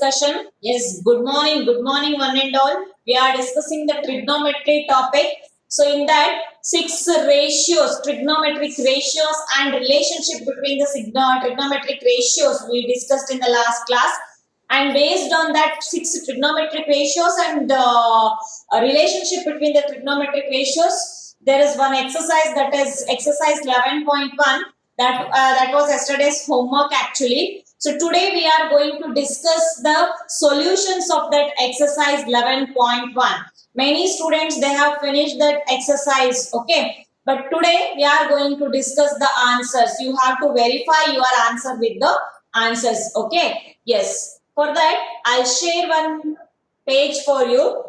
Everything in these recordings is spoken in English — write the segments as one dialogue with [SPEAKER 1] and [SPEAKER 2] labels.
[SPEAKER 1] discussion. Yes, good morning, one and all. We are discussing the trigonometry topic. So, in that, six ratios, trigonometric ratios, and relationship between the trigonometric ratios we discussed in the last class. And based on that, six trigonometric ratios and a relationship between the trigonometric ratios, there is one exercise, that is exercise 11.1. That was yesterday's homework actually. So today we are going to discuss the solutions of that exercise 11.1. Many students, they have finished that exercise, okay? But today we are going to discuss the answers. You have to verify your answer with the answers, okay? Yes. For that, I'll share one page for you.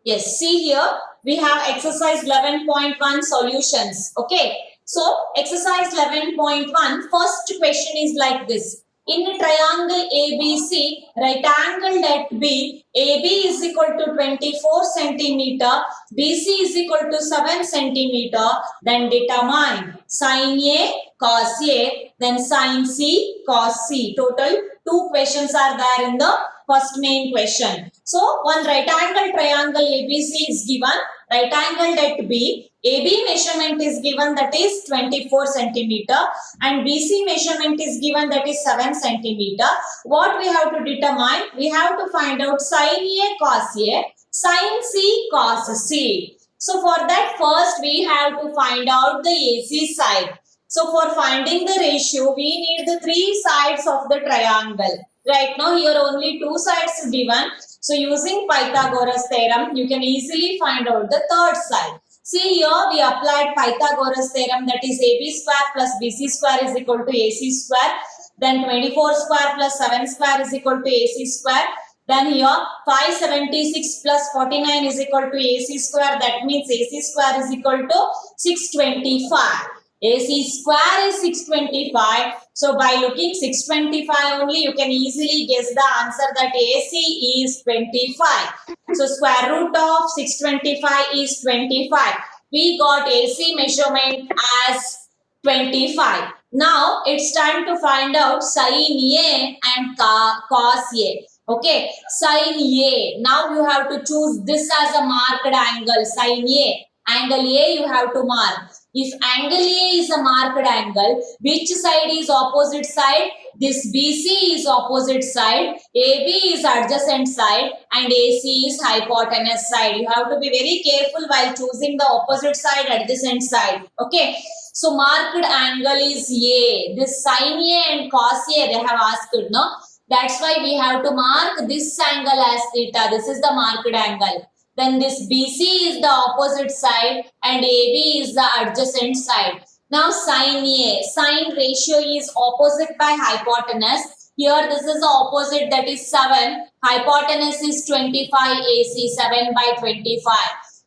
[SPEAKER 1] Yes, see here, we have exercise 11.1 solutions. Okay, so exercise 11.1, first question is like this. In a triangle ABC, right angled at B, AB is equal to 24 centimeter, BC is equal to 7 centimeter, then determine sin A, cos A, then sin C, cos C. Total 2 questions are there in the first main question. So, one right angle triangle ABC is given, right angled at B, AB measurement is given, that is 24 centimeter, and BC measurement is given, that is 7 centimeter. What we have to determine? We have to find out sin A cos A, sin C cos C. So, for that first we have to find out the AC side. So, for finding the ratio, we need the 3 sides of the triangle. Right now, here only 2 sides given. So, using Pythagoras theorem, you can easily find out the third side. See here, we applied Pythagoras theorem, that is AB square plus BC square is equal to AC square. Then 24 square plus 7 square is equal to AC square. Then here 576 plus 49 is equal to AC square. That means AC square is equal to 625. AC square is 625. So by looking 625 only, you can easily guess the answer that AC is 25. So square root of 625 is 25. We got AC measurement as 25. Now it's time to find out sin A and cos A. Okay, sin A. Now you have to choose this as a marked angle, sin A. Angle A you have to mark. If angle A is a marked angle, which side is opposite side? This BC is opposite side, AB is adjacent side, and AC is hypotenuse side. You have to be very careful while choosing the opposite side, adjacent side. Okay. So marked angle is A. This sin A and cos A they have asked, no? That's why we have to mark this angle as theta. This is the marked angle. Then this BC is the opposite side and AB is the adjacent side. Now sin A, sin ratio is opposite by hypotenuse. Here this is the opposite, that is 7. Hypotenuse is 25 AC, 7 by 25.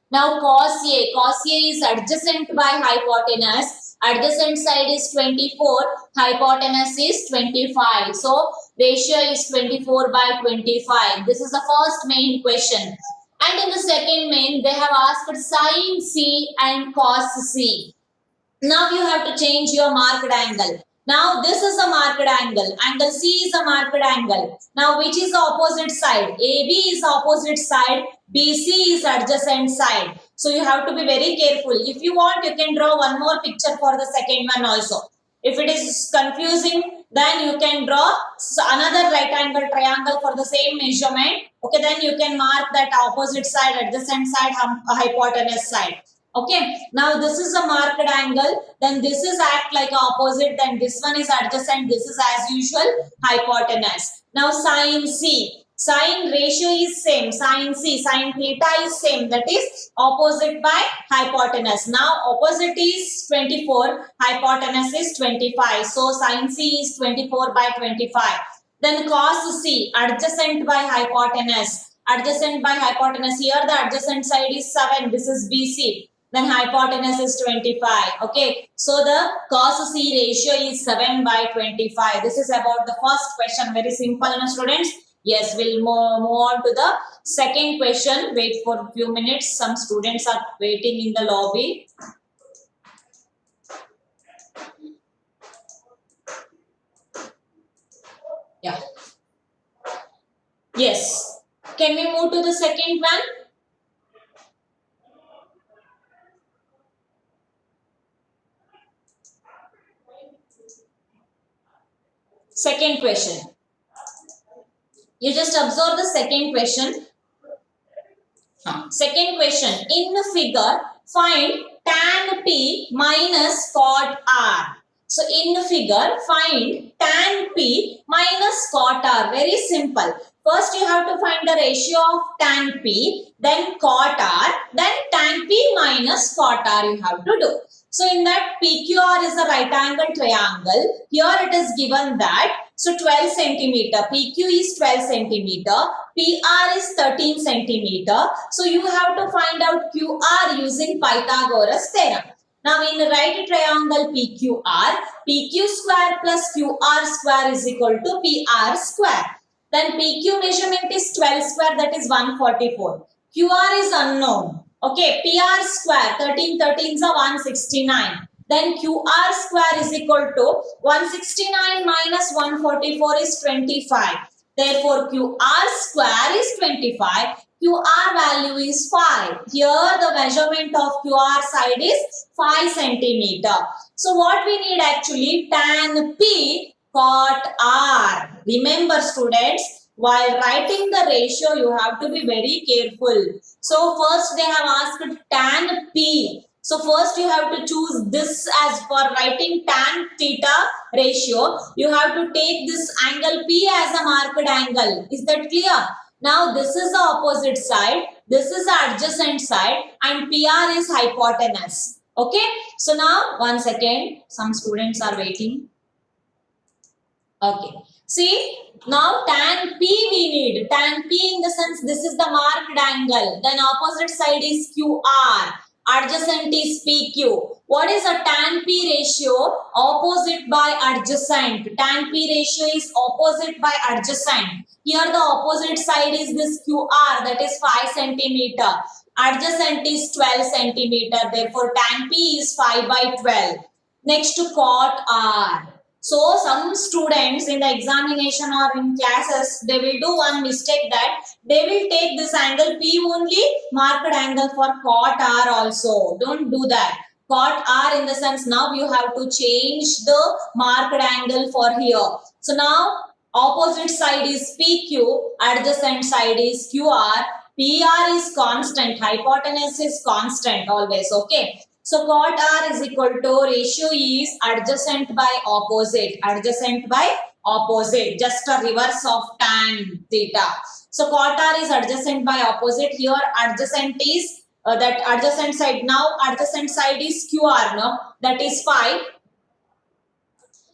[SPEAKER 1] Now cos A is adjacent by hypotenuse. Adjacent side is 24, hypotenuse is 25. So ratio is 24 by 25. This is the first main question. And in the second main, they have asked sin C and cos C. Now you have to change your marked angle. Now this is a marked angle. Angle C is a marked angle. Now which is the opposite side? AB is opposite side. BC is adjacent side. So you have to be very careful. If you want, you can draw one more picture for the second one also. If it is confusing, then you can draw another right angle triangle for the same measurement. Okay, then you can mark that opposite side, adjacent side, hypotenuse side. Okay, now this is a marked angle, then this is act like opposite, then this one is adjacent, this is as usual hypotenuse. Now sin C, sin ratio is same, sin C, sin theta is same, that is opposite by hypotenuse. Now opposite is 24, hypotenuse is 25, so sin C is 24 by 25. Then cos C, adjacent by hypotenuse, adjacent by hypotenuse, here the adjacent side is 7, this is BC. Then hypotenuse is 25. Okay. So the cos C ratio is 7 by 25. This is about the first question. Very simple, no, students. Yes, we'll move on to the second question. Wait for a few minutes. Some students are waiting in the lobby. Yeah. Yes. Can we move to the second one? Second question. You just observe the second question. Second question. In the figure, find tan P minus cot R. So in the figure, find tan P minus cot R. Very simple. First you have to find the ratio of tan P, then cot R, then tan P minus cot R you have to do. So in that PQR is a right angle triangle. Here it is given that, so 12 centimeter, PQ is 12 centimeter, PR is 13 centimeter. So you have to find out QR using Pythagoras theorem. Now in the right triangle PQR, PQ square plus QR square is equal to PR square. Then PQ measurement is 12 square, that is 144. QR is unknown. Okay, PR square 13 13s are 169. Then QR square is equal to 169 minus 144 is 25. Therefore, QR square is 25. QR value is 5. Here the measurement of QR side is 5 centimeter. So what we need actually, tan P cot R. Remember students, while writing the ratio you have to be very careful. So first they have asked tan P. So first you have to choose this as for writing tan theta ratio. You have to take this angle P as a marked angle. Is that clear? Now this is the opposite side. This is the adjacent side and PR is hypotenuse. Okay. So now one second. Some students are waiting. Okay. See, now tan P we need. Tan P in the sense this is the marked angle. Then opposite side is QR. Adjacent is PQ. What is a tan P ratio? Opposite by adjacent. Tan P ratio is opposite by adjacent. Here the opposite side is this QR, that is 5 centimeter. Adjacent is 12 centimeter. Therefore tan P is 5 by 12. Next to cot R. So some students in the examination or in classes, they will do one mistake that they will take this angle P only, marked angle for cot R also. Don't do that. Cot R in the sense now you have to change the marked angle for here. So now opposite side is PQ, adjacent side is QR, PR is constant, hypotenuse is constant always, okay. So cot R is equal to ratio is adjacent by opposite, just a reverse of tan theta. So cot R is adjacent by opposite. Here adjacent is that adjacent side. Now adjacent side is QR, no? That is 5.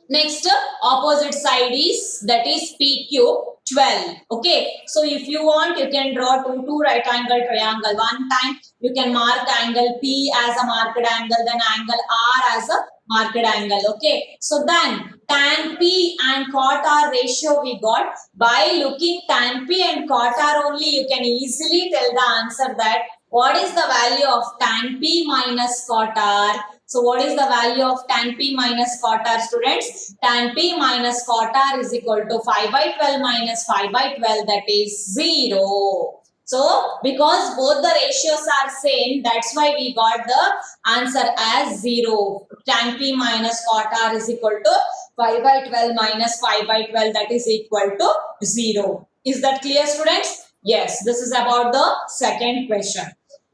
[SPEAKER 1] Next opposite side is, that is PQ, 12. Okay, so if you want you can draw two right angle triangle. One time you can mark angle P as a marked angle, then angle R as a marked angle. Okay, so then tan P and cot R ratio we got. By looking tan P and cot R only you can easily tell the answer that what is the value of tan P minus cot R. So what is the value of tan P minus cot R, students? Tan P minus cot R is equal to 5 by 12 minus 5 by 12, that is 0. So because both the ratios are same, that's why we got the answer as 0. Tan P minus cot R is equal to 5 by 12 minus 5 by 12, that is equal to 0. Is that clear, students? Yes, this is about the second question.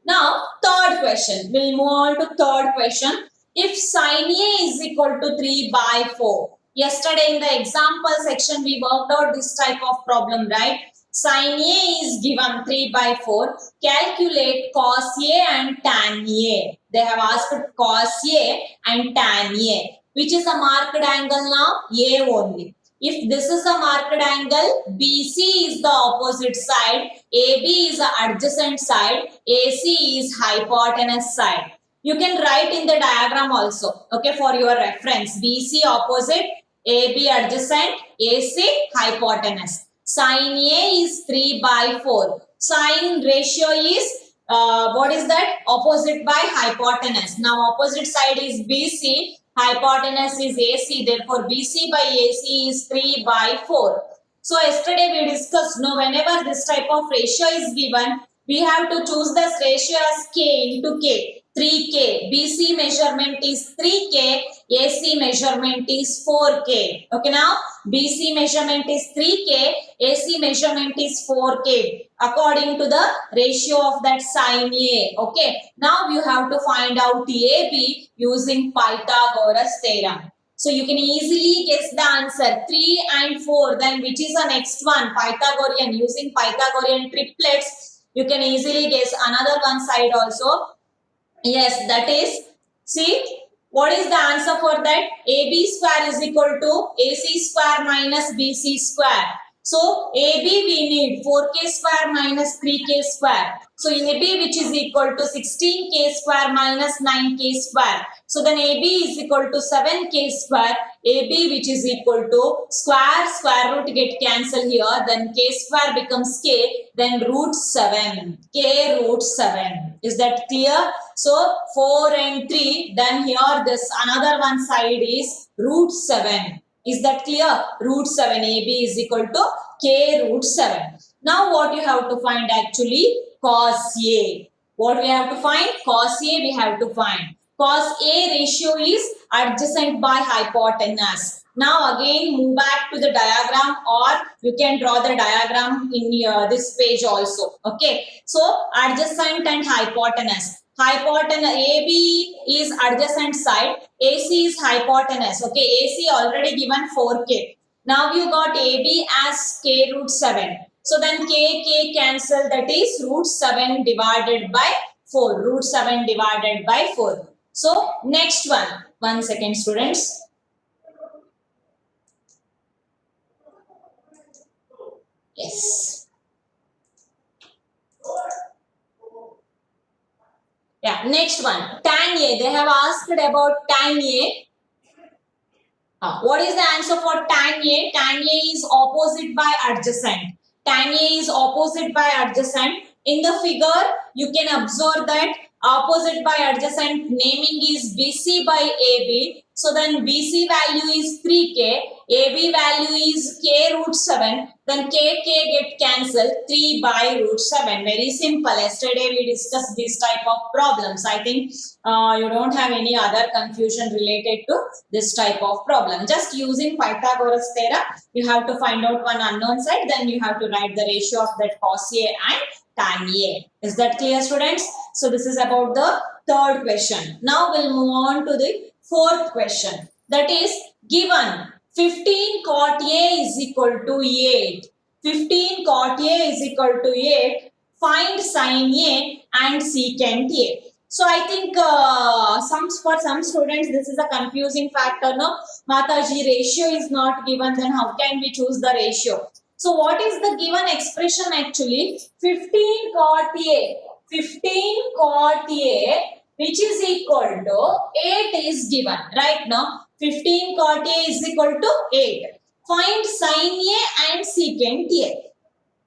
[SPEAKER 1] Now, third question. We'll move on to third question. If sin A is equal to 3 by 4. Yesterday in the example section, we worked out this type of problem, right? Sin A is given 3 by 4. Calculate cos A and tan A. They have asked cos A and tan A. Which is a marked angle now? A only. If this is a marked angle, BC is the opposite side, AB is the adjacent side, AC is hypotenuse side. You can write in the diagram also, okay, for your reference. BC opposite, AB adjacent, AC hypotenuse. Sin A is 3 by 4. Sin ratio is what is that? Opposite by hypotenuse. Now opposite side is BC, hypotenuse is AC. Therefore BC by AC is 3 by 4. So yesterday we discussed, no, whenever this type of ratio is given, we have to choose this ratio as K into K. 3K. BC measurement is 3K. AC measurement is 4K. Okay, now BC measurement is 3K. AC measurement is 4K. According to the ratio of that sin A. Okay, now you have to find out AB using Pythagoras theorem. So you can easily guess the answer 3 and 4. Then which is the next one? Pythagorean. Using Pythagorean triplets, you can easily guess another one side also. Yes, that is, see, what is the answer for that? AB square is equal to AC square minus BC square. So, AB we need 4K square minus 3K square. So, AB which is equal to 16K square minus 9K square. So, then AB is equal to 7K square. AB which is equal to square root get cancelled here. Then K square becomes K. Then root 7. K root 7. Is that clear? So 4 and 3. Then here this another one side is root 7. Is that clear? Root 7. AB is equal to K root 7. Now what you have to find actually? Cos A. What we have to find? Cos A we have to find. Cos A ratio is adjacent by hypotenuse. Now again move back to the diagram, or you can draw the diagram in this page also. Okay. So adjacent and hypotenuse. Hypotenuse AB is adjacent side, AC is hypotenuse. Okay, AC already given 4K. Now you got AB as K root 7. So then K cancel, that is root 7 divided by 4. Root 7 divided by 4. So next one. 1 second students. Yes. Yeah, next one. Tan A. They have asked about tan A. What is the answer for tan A? Tan A is opposite by adjacent. Tan A is opposite by adjacent. In the figure, you can observe that opposite by adjacent naming is BC by AB. So then BC value is 3K. AB value is K root 7. Then K get cancelled. 3 by root 7. Very simple. Yesterday we discussed this type of problems. I think you don't have any other confusion related to this type of problem. Just using Pythagoras theorem, you have to find out one unknown side. Then you have to write the ratio of that cos A and tan A. Is that clear, students? So this is about the third question. Now we'll move on to the fourth question. That is, given 15 cot A is equal to 8. 15 cot A is equal to 8. Find sin A and secant A. So I think for some students this is a confusing factor. No, Mataji, ratio is not given. Then how can we choose the ratio? So what is the given expression actually? 15 cot A. 15 cot A which is equal to 8 is given. Right now 15 cot A is equal to 8. Find sin A and secant A.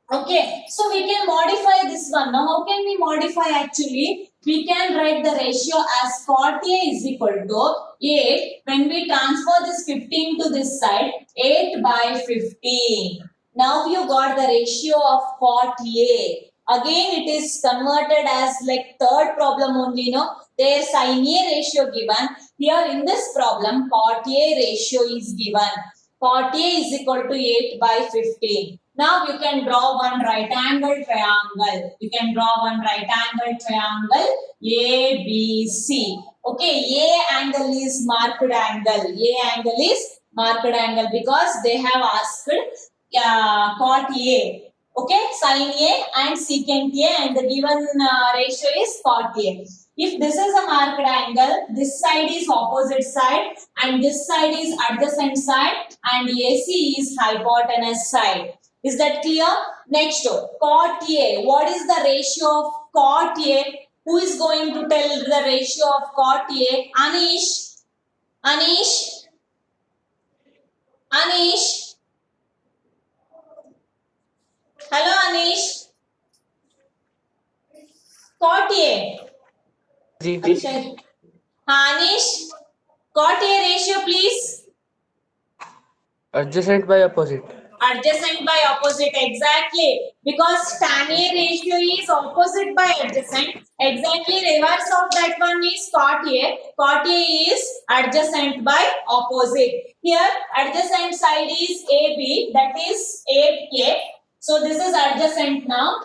[SPEAKER 1] Okay, so we can modify this one. Now how can we modify actually? We can write the ratio as cot A is equal to 8. When we transfer this 15 to this side, 8 by 15. Now you got the ratio of cot A. Again it is converted as like third problem only, no? There sin A ratio given. Here in this problem, cot A ratio is given. Cot A is equal to 8 by 15. Now you can draw one right angle triangle. You can draw one right angle triangle ABC. Okay, A angle is marked angle. A angle is marked angle because they have asked cot A. Okay, sin A and secant A, and the given ratio is cot A. If this is a marked angle, this side is opposite side and this side is adjacent side and AC is hypotenuse side. Is that clear? Next, cot A. What is the ratio of cot A? Who is going to tell the ratio of cot A? Anish. Anish. Anish. Hello, Anish. Cot A. Akshay. Anish, cot A ratio, please.
[SPEAKER 2] Adjacent by opposite.
[SPEAKER 1] Adjacent by opposite, exactly, because tan A ratio is opposite by adjacent. Exactly reverse of that one is cot A. Cot A is adjacent by opposite. Here adjacent side is AB, that is 8K. So this is adjacent now,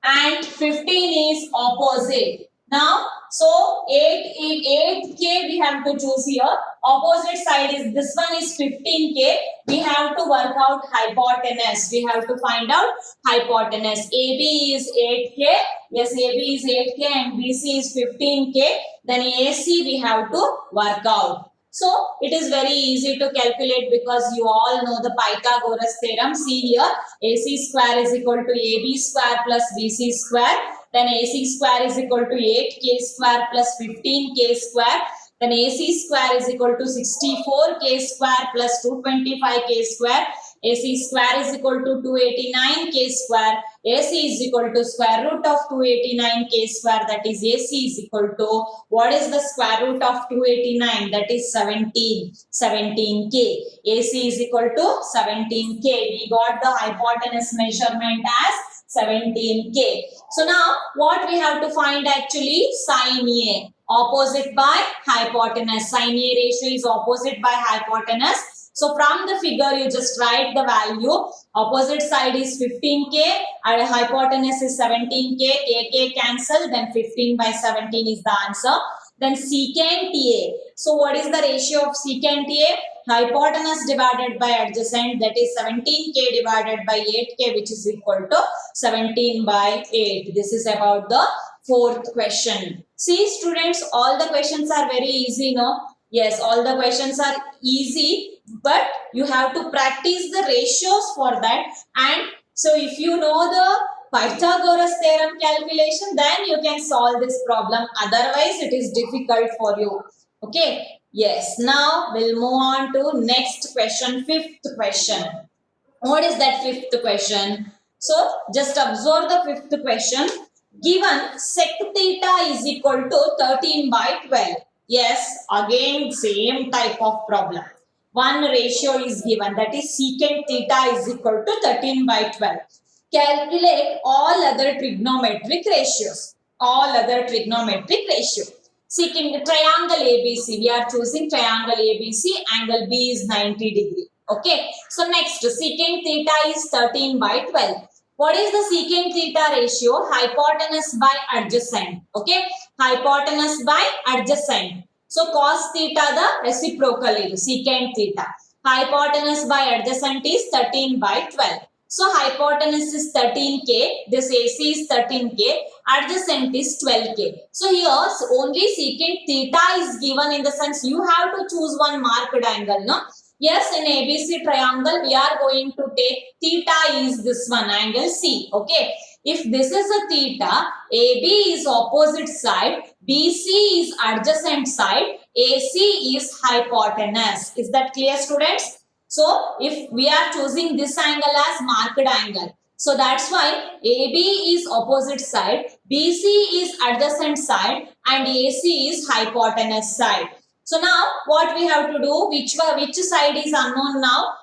[SPEAKER 1] and 15 is opposite. Now, so 8K we have to choose here. Opposite side is, this one is 15K. We have to work out hypotenuse. We have to find out hypotenuse. AB is 8K. Yes, AB is 8K and BC is 15K. Then AC we have to work out. So it is very easy to calculate because you all know the Pythagoras theorem. See here, AC square is equal to AB square plus BC square. Then AC square is equal to 8K square plus 15K square. Then AC square is equal to 64K square plus 225K square. AC square is equal to 289K square. AC is equal to square root of 289K square, that is AC is equal to, what is the square root of 289? That is 17K. AC is equal to 17K. We got the hypotenuse measurement as 17K. So now what we have to find actually? Sin A. Opposite by hypotenuse. Sin A ratio is opposite by hypotenuse. So from the figure you just write the value. Opposite side is 15K and hypotenuse is 17K. K cancel, then 15 by 17 is the answer. Then secant A. So what is the ratio of secant A? Hypotenuse divided by adjacent, that is 17K divided by 8K, which is equal to 17 by 8. This is about the fourth question. See students, all the questions are very easy, no? Yes, all the questions are easy, but you have to practice the ratios for that. And so if you know the Pythagoras theorem calculation, then you can solve this problem. Otherwise, it is difficult for you. Okay. Yes. Now we'll move on to next question, fifth question. What is that fifth question? So just observe the fifth question. Given sec theta is equal to 13 by 12. Yes, again same type of problem. One ratio is given, that is secant theta is equal to 13 by 12. Calculate all other trigonometric ratios. All other trigonometric ratios. Secant triangle ABC. We are choosing triangle ABC. Angle B is 90 degree. Okay. So next, secant theta is 13 by 12. What is the secant theta ratio? Hypotenuse by adjacent. Okay. Hypotenuse by adjacent. So cos theta the reciprocal is secant theta. Hypotenuse by adjacent is 13 by 12. So hypotenuse is 13K. This AC is 13K. Adjacent is 12K. So here only secant theta is given, in the sense you have to choose one marked angle. No? Yes, in ABC triangle, we are going to take theta is this one, angle C. Okay. If this is a theta, AB is opposite side, BC is adjacent side, AC is hypotenuse. Is that clear, students? So, if we are choosing this angle as marked angle, so that's why AB is opposite side, BC is adjacent side, and AC is hypotenuse side. So now what we have to do, which side is unknown now?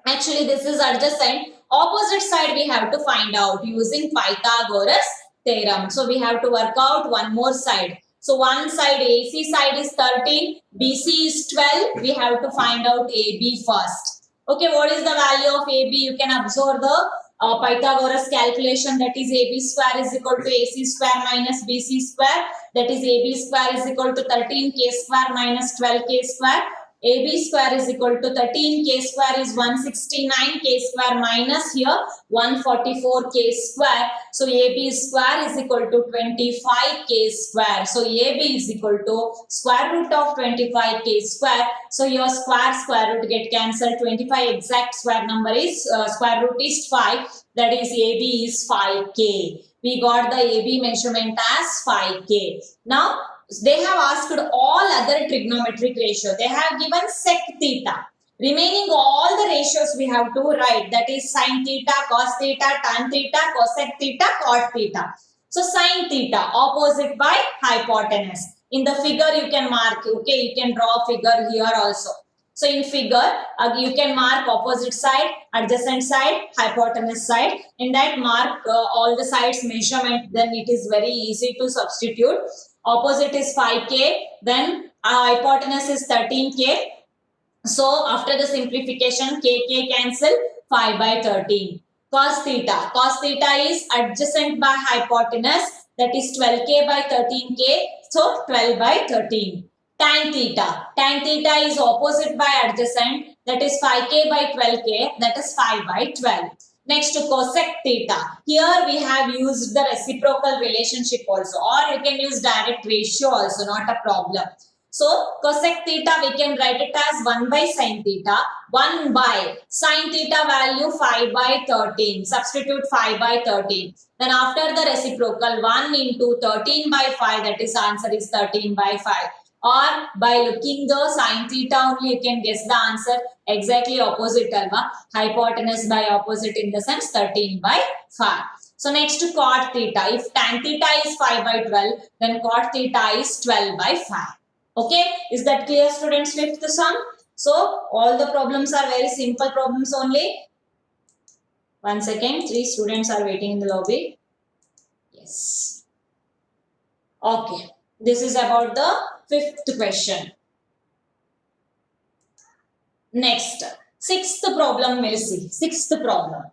[SPEAKER 1] Actually this is adjacent. Opposite side we have to find out using Pythagoras theorem. So we have to work out one more side. So one side, AC side is 13, BC is 12. We have to find out AB first. Okay, what is the value of AB? You can observe the Pythagoras calculation, that is AB square is equal to AC square minus BC square, that is AB square is equal to 13K square minus 12K square. AB square is equal to 13K square is 169K square minus here 144K square. So AB square is equal to 25K square. So AB is equal to square root of 25K square. So your square root get cancelled. 25 exact square number is square root is 5. That is AB is 5K. We got the AB measurement as 5K. Now they have asked all other trigonometric ratio. They have given sec theta. Remaining all the ratios we have to write, that is sin theta, cos theta, tan theta, cosec theta, cot theta. So sin theta opposite by hypotenuse. In the figure you can mark, okay, you can draw figure here also. So in figure you can mark opposite side, adjacent side, hypotenuse side. In that mark all the sides measurement, then it is very easy to substitute. Opposite is 5k, then hypotenuse is 13k. So after the simplification, k cancel, 5 by 13. Cos theta is adjacent by hypotenuse, that is 12k by 13k, so 12 by 13. Tan theta is opposite by adjacent, that is 5k by 12k, that is 5 by 12. Next, cosec theta. Here we have used the reciprocal relationship also, or you can use direct ratio also, not a problem. So cosec theta we can write it as 1 by sin theta, 1 by sin theta value 5 by 13. Substitute 5 by 13. Then after the reciprocal, 1 into 13 by 5, that is answer is 13 by 5. Or by looking the sin theta only you can guess the answer. Exactly opposite alva. Hypotenuse by opposite in the sense 13 by 5. So next cot theta. If tan theta is 5 by 12, then cot theta is 12 by 5. Okay, is that clear, students? Fifth sum. So all the problems are very simple problems only. 1 second, 3 students are waiting in the lobby. Yes. Okay, this is about the fifth question. Next, sixth problem we'll see. Sixth problem.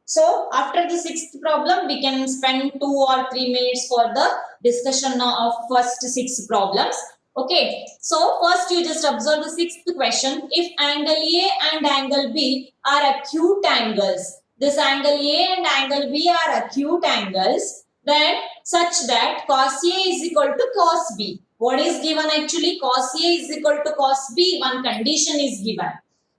[SPEAKER 1] So after the sixth problem, we can spend 2 or 3 minutes for the discussion of first 6 problems. Okay, so first you just observe the sixth question. If angle A and angle B are acute angles, this angle A and angle B are acute angles, then such that cos A is equal to cos B. What is given actually? Cos A is equal to cos B. One condition is given.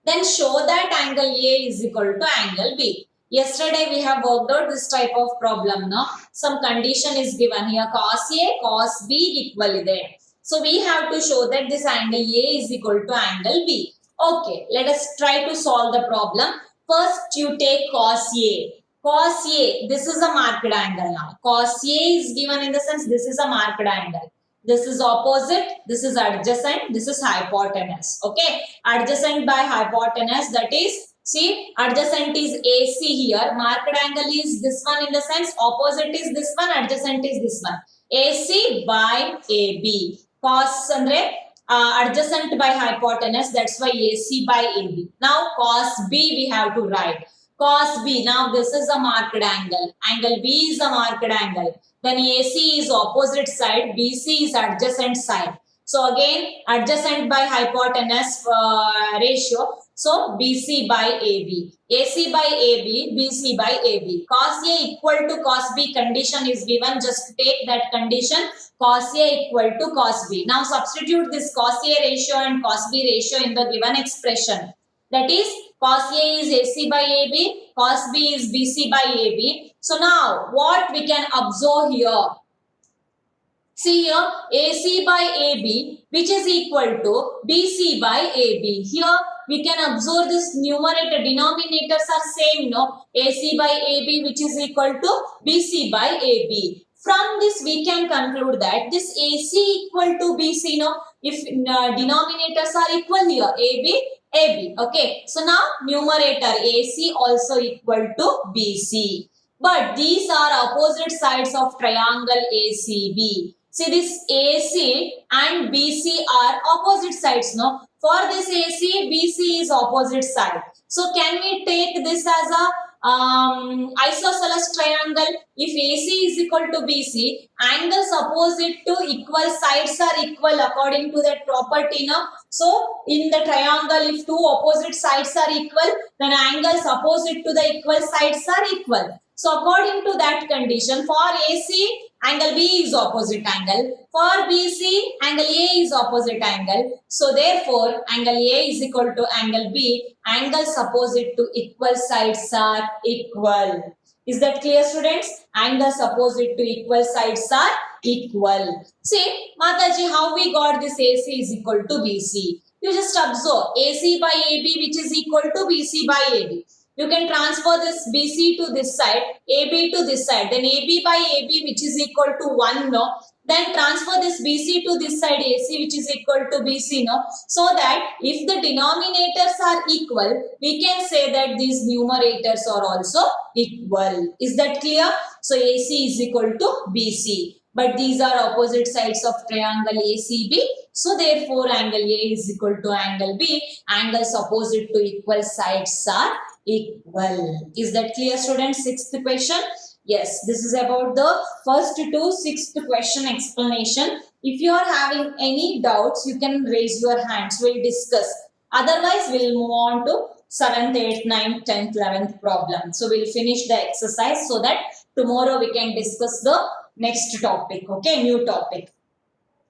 [SPEAKER 1] Then show that angle A is equal to angle B. Yesterday we have worked out this type of problem. No? Some condition is given here. Cos A, cos B equal there. So we have to show that this angle A is equal to angle B. Okay, let us try to solve the problem. First you take cos A. Cos A, this is a marked angle now. Cos A is given in the sense this is a marked angle. This is opposite, this is adjacent, this is hypotenuse. Okay, adjacent by hypotenuse, that is, see, adjacent is AC here. Marked angle is this one in the sense, opposite is this one, adjacent is this one. AC by AB. Cos andre adjacent by hypotenuse, that's why AC by AB. Now cos B we have to write. Cos B, now this is a marked angle. Angle B is a marked angle. Then AC is opposite side, BC is adjacent side. So again adjacent by hypotenuse ratio. So BC by AB. AC by AB, BC by AB. Cos A equal to cos B condition is given. Just take that condition. Cos A equal to cos B. Now substitute this cos A ratio and cos B ratio in the given expression. That is, cos A is AC by AB, cos B is BC by AB. So now what we can observe here? See here, AC by AB, which is equal to BC by AB. Here we can observe this numerator, denominators are same, no? AC by AB, which is equal to BC by AB. From this we can conclude that this AC equal to BC, no? If denominators are equal here, AB. Okay, so now numerator AC also equal to BC. But these are opposite sides of triangle ACB. See, this AC and BC are opposite sides, no? For this AC, BC is opposite side. So can we take this as a isosceles triangle? If AC is equal to BC, angles opposite to equal sides are equal according to that property, no? So in the triangle, if two opposite sides are equal, then angles opposite to the equal sides are equal. So according to that condition, for AC, angle B is opposite angle. For BC, angle A is opposite angle. So therefore, angle A is equal to angle B. Angles opposite to equal sides are equal. Is that clear, students? Angles opposite to equal sides are equal. See, Mataji, how we got this AC is equal to BC? You just observe AC by AB which is equal to BC by AD. You can transfer this BC to this side, AB to this side, then AB by AB which is equal to 1, no? Then transfer this BC to this side AC which is equal to BC, no? So that if the denominators are equal, we can say that these numerators are also equal. Is that clear? So AC is equal to BC. But these are opposite sides of triangle ACB. So therefore angle A is equal to angle B. Angles opposite to equal sides are equal. Is that clear, students? Sixth question. Yes, this is about the first to sixth question explanation. If you are having any doubts, you can raise your hands. We'll discuss. Otherwise, we'll move on to 7th, 8th, 9th, 10th, 11th problem. So we'll finish the exercise so that tomorrow we can discuss the next topic. Okay, new topic.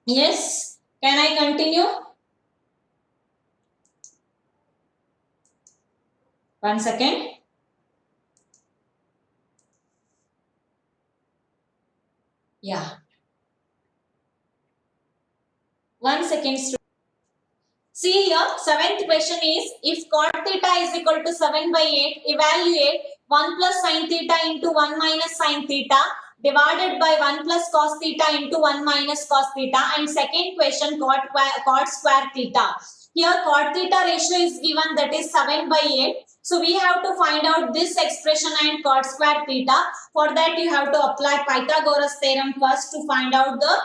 [SPEAKER 1] Yes, can I continue? One second. Yeah. 1 second. See here, 7th question is, if cot theta is equal to 7 by 8, evaluate 1 plus sin theta into 1 minus sin theta divided by 1 plus cos theta into 1 minus cos theta, and second question cot square theta. Here cot theta ratio is given, that is 7 by 8. So we have to find out this expression and cot square theta. For that you have to apply Pythagoras theorem first to find out the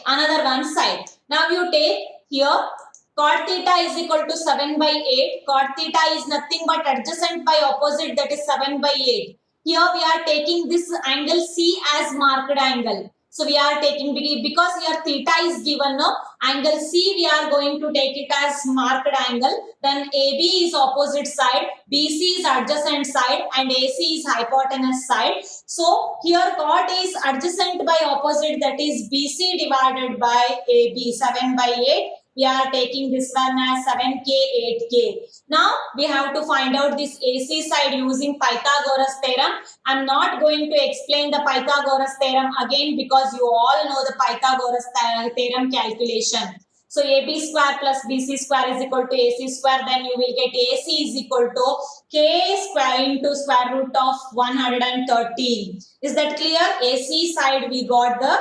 [SPEAKER 1] another one side. Now you take here cot theta is equal to 7 by 8. Cot theta is nothing but adjacent by opposite, that is 7 by 8. Here we are taking this angle C as marked angle. So we are taking, because here theta is given, no, angle C we are going to take it as marked angle. Then AB is opposite side, BC is adjacent side, and AC is hypotenuse side. So here cot is adjacent by opposite, that is BC divided by AB, 7 by 8. We are taking this one as 7K, 8K. Now we have to find out this AC side using Pythagoras theorem. I am not going to explain the Pythagoras theorem again because you all know the Pythagoras theorem calculation. So AB square plus BC square is equal to AC square. Then you will get AC is equal to K square into square root of 113. Is that clear? AC side we got the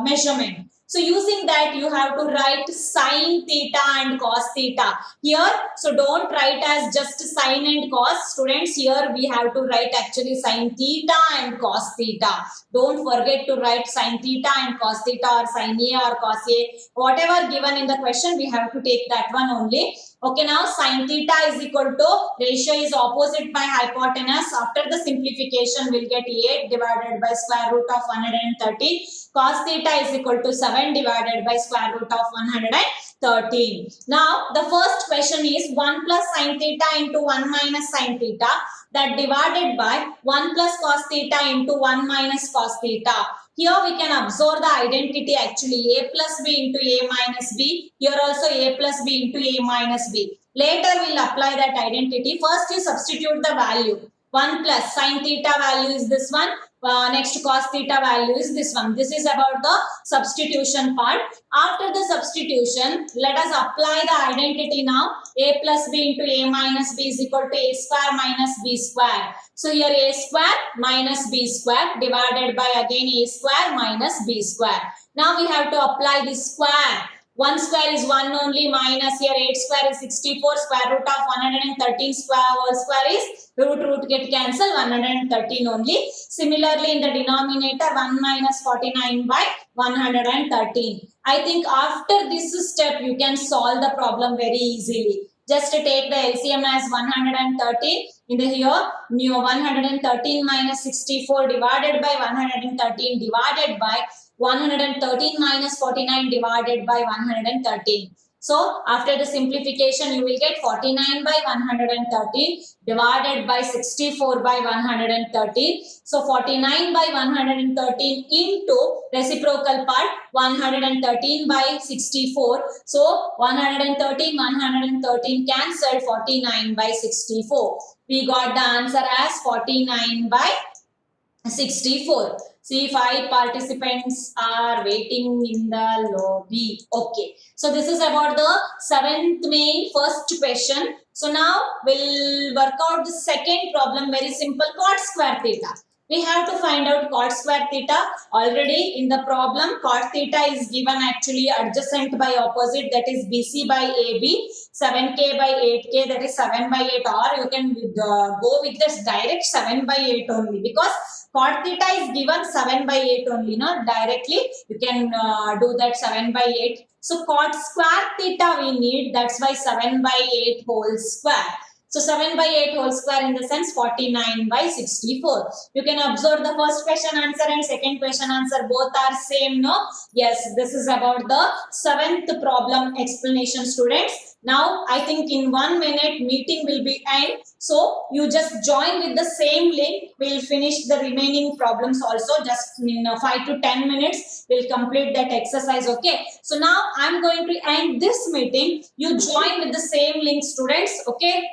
[SPEAKER 1] measurement. So using that you have to write sine theta and cos theta here. So don't write as just sine and cos. Students, here we have to write actually sine theta and cos theta. Don't forget to write sine theta and cos theta or sine A or cos A. Whatever given in the question, we have to take that one only. Okay, now sine theta is equal to, ratio is opposite by hypotenuse. After the simplification, we'll get 8 divided by square root of 113. Cos theta is equal to 7 divided by square root of 113. Now, the first question is 1 plus sin theta into 1 minus sin theta, that divided by 1 plus cos theta into 1 minus cos theta. Here we can observe the identity actually, A plus B into A minus B. Here also A plus B into A minus B. Later we will apply that identity. First you substitute the value. 1 plus sin theta value is this one. Next cos theta value is this one. This is about the substitution part. After the substitution, let us apply the identity now. A plus B into A minus B is equal to A square minus B square. So here A square minus B square divided by again A square minus B square. Now we have to apply this square. 1 square is 1 only, minus here 8 square is 64, square root of 113 square whole square is root get cancelled, 113 only. Similarly in the denominator 1 minus 49 by 113. I think after this step you can solve the problem very easily. Just take the LCM as 113. In the here, 113 minus 64 divided by 113 divided by 113 minus 49 divided by 113. So, after the simplification, you will get 49 by 113 divided by 64 by 113. So, 49 by 113 into reciprocal part 113 by 64. So, 113 cancelled, 49 by 64. We got the answer as 49 by 64. See, 5 participants are waiting in the lobby. Okay. So this is about the 7th main first question. So now we'll work out the second problem. Very simple. Cot square theta. We have to find out cot square theta. Already in the problem, cot theta is given actually adjacent by opposite, that is BC by AB, 7K by 8K, that is 7 by 8, or you can go with this direct 7 by 8 only, because cot theta is given 7 by 8 only, no? Directly you can do that 7 by 8. So cot square theta we need, that's why 7 by 8 whole square. So 7 by 8 whole square in the sense 49 by 64. You can observe the first question answer and second question answer, both are same, no? Yes, this is about the 7th problem explanation, students. Now I think in 1 minute meeting will be end. So you just join with the same link. We'll finish the remaining problems also. Just in 5 to 10 minutes we'll complete that exercise. Okay. So now I'm going to end this meeting. You join with the same link, students. Okay.